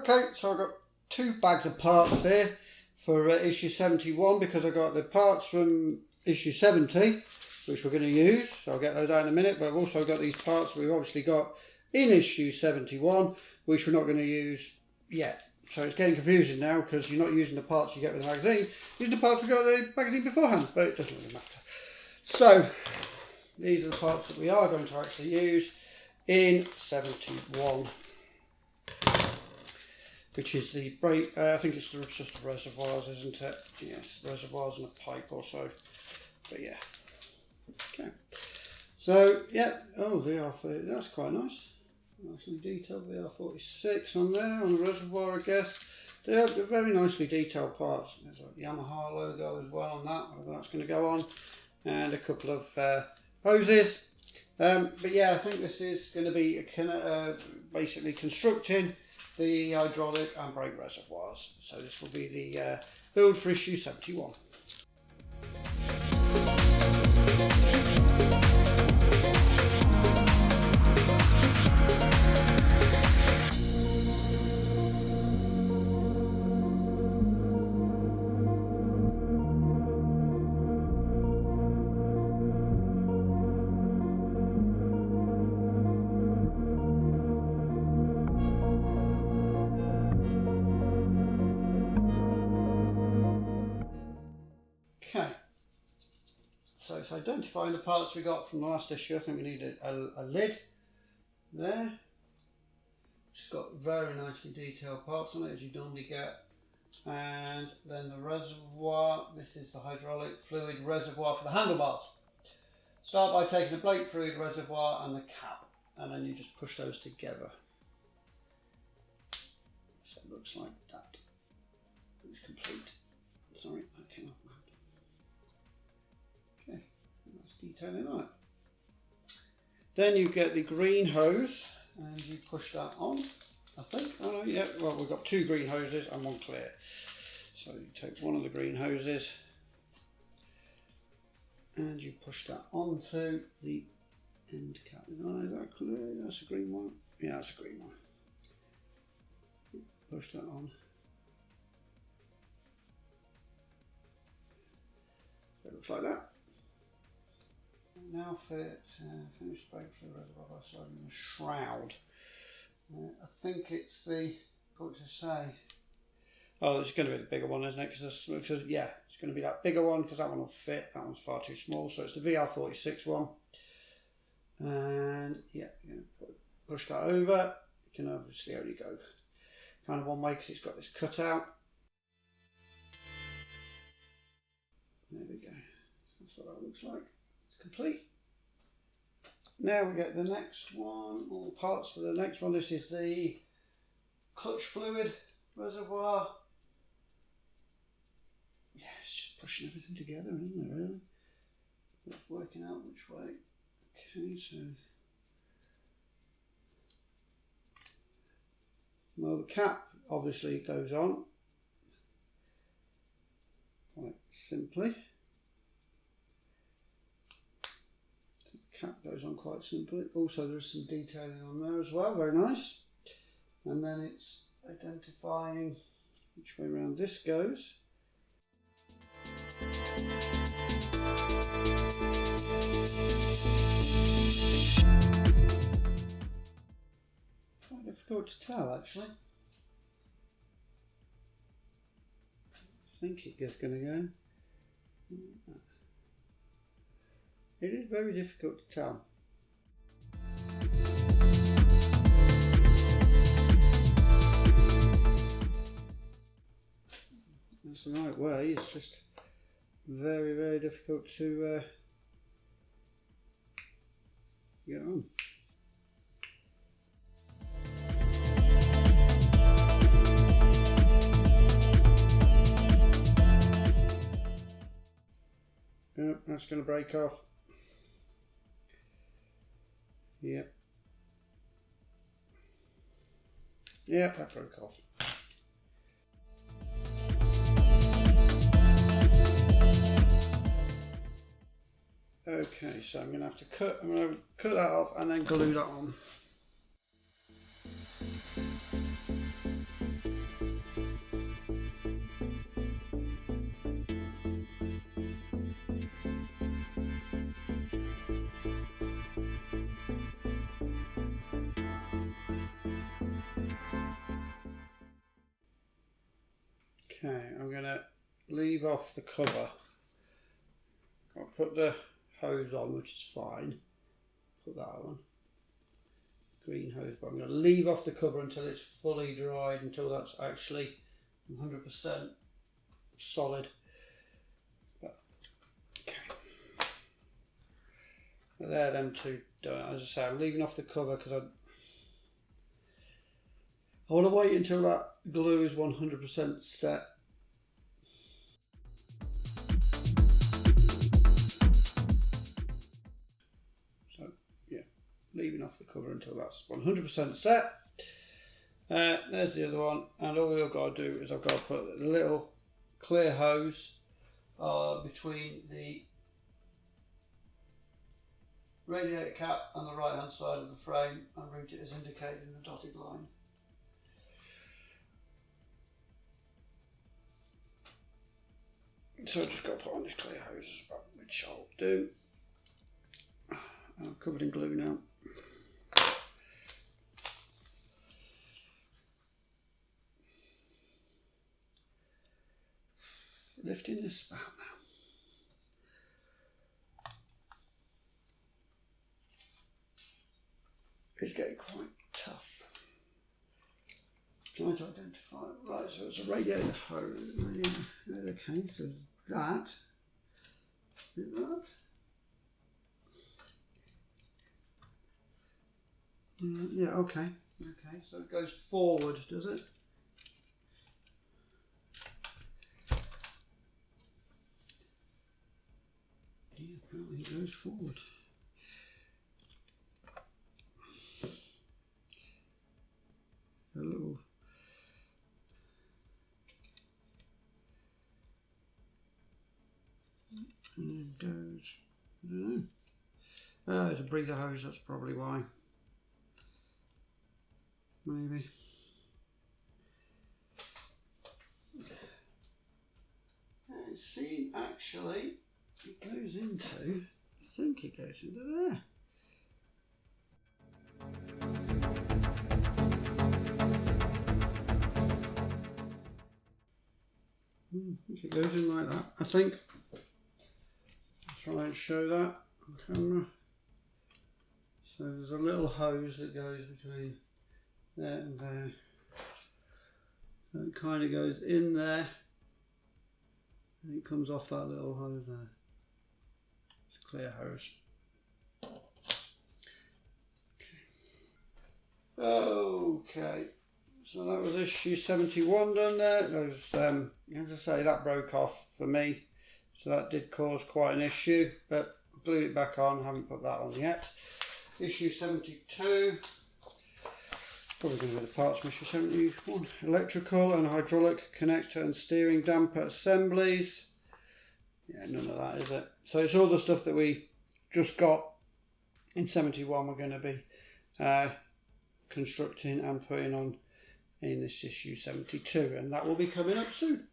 Okay, so I've got 2 bags of parts here for issue 71 because I got the parts from issue 70 which we're going to use, so I'll get those out in a minute, but I've also got these parts we've obviously got in issue 71 which we're not going to use yet. So it's getting confusing now because you're not using the parts you get with the magazine, you're using the parts we got in the magazine beforehand, but it doesn't really matter. So these are the parts that we are going to actually use in 71, which is the brake, I think it's just the reservoirs, isn't it? Yes, reservoirs and a pipe or so, but yeah. Okay, so yeah, oh, that's quite nice. Nicely detailed VR46 on there, on the reservoir, I guess. They're very nicely detailed parts. There's a Yamaha logo as well on that, whether that's going to go on, and a couple of hoses. But yeah, I think this is going to be basically constructing the hydraulic and brake reservoirs. So this will be the build for issue 71. Okay, so it's identifying the parts we got from the last issue. I think we need a lid there. It's got very nicely detailed parts on it as you normally get. And then the reservoir, this is the hydraulic fluid reservoir for the handlebars. Start by taking the brake fluid reservoir and the cap, and then you just push those together. So it looks like that. It's complete. Sorry, that came off my hand. Okay, that's detailing on it. Then you get the green hose and you push that on, I think. Oh no, yeah, well, we've got 2 green hoses and 1 clear. So you take one of the green hoses and you push that onto the end cap. Oh, is that clear? That's a green one. Yeah, that's a green one. Push that on. It looks like that. Now fit, finish brake fluid reservoir by sliding the shroud. I think it's the, what to say? Oh, it's going to be the bigger one, isn't it? Because yeah, it's going to be that bigger one because that one will fit. That one's far too small, so it's the VR46 one. And yeah, push that over. You can obviously only go kind of one way because it's got this cutout. There we go. That's what that looks like. It's complete. Now we get the next one, all the parts for the next one. This is the clutch fluid reservoir. Yeah, it's just pushing everything together, isn't it, really? It's working out which way. Okay, so. Well, the cap obviously goes on quite simply. The cap goes on quite simply. Also, there's some detailing on there as well, very nice. And then it's identifying which way around this goes. Quite difficult to tell, actually. I think it is going to go. It is very difficult to tell. That's the right way, it's just very, very difficult to get on. Yep, that's going to break off. Yep. Yep, that broke off. Okay, so I'm going to have to cut that off and then glue that on. Okay, I'm going to leave off the cover. I'll put the hose on, which is fine. Put that on. Green hose, but I'm going to leave off the cover until it's fully dried, until that's actually 100% solid. But, okay. But there, them two done. As I say, I'm leaving off the cover because I want to wait until that glue is 100% set. So yeah, leaving off the cover until that's 100% set. There's the other one, and all we've got to do is I've got to put a little clear hose between the radiator cap and the right hand side of the frame and route it as indicated in the dotted line. So I've just got to put on this clear hose as well, which I'll do. I'm covered in glue now. Lifting this spout now. It's getting quite tough. Trying to identify. Right, so it's a radiator hose. Okay, so it's that. Is that? Yeah, okay. Okay, so it goes forward, does it? Yeah, apparently it goes forward. A little. And it goes. I don't know. It's a breather hose, that's probably why. Maybe. It's seen actually, it goes into, I think it goes into there. I think it goes in like that, I think. I'll try and show that on camera. So there's a little hose that goes between there and there. So it kind of goes in there and it comes off that little hose there. It's a clear hose. Okay, so that was issue 71 done there. Those, as I say, that broke off for me, so that did cause quite an issue, but I glued it back on, haven't put that on yet. Issue 72, probably going to be the parts from issue 71. Electrical and hydraulic connector and steering damper assemblies. Yeah, none of that, is it? So it's all the stuff that we just got in 71 we're going to be constructing and putting on in this issue 72, and that will be coming up soon.